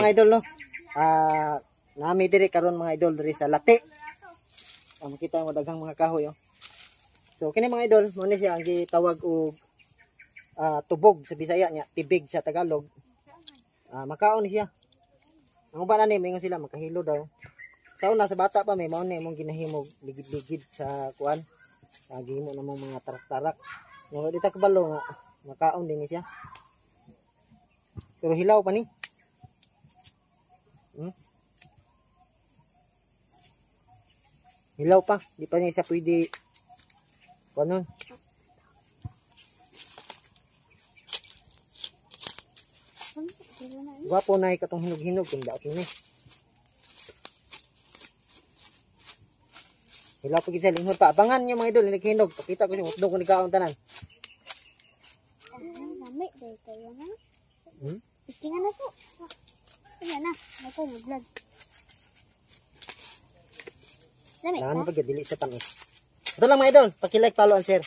Mga idol no. Nami diri karon mga idol diri sa Lati. Makita mo daghang mga kahoy oh. So kini mga idol, mo ni siya ang gitawag og tubog sa Bisaya nya, tibig sa Tagalog. Makaon ni siya. Ang uban ani mingon sila makahilo daw. Sa una sa bata pa may mao ni imong ginahimog ligid-ligid sa kuan. Gihimo namong mga tarak-tarak. No dita kabalo nga makaon din ni siya. Pero hilaw pa ni. Hilaw pa, di pa niya isa pwede kuanon. Gwapo na ikatong hinog-hinog kung daot ni. Hilaw pa gid sa linghod pa. Abangan niyo mga idol, hinog-hinog. Pakita ko siya, usdog ko ni kaon tanan. Lami dai kayo na. Istingan na po. Ayan na, nako vlog. Lami. Ano pa dili sa tamis. Ito lang mga idol, paki-like, follow and share.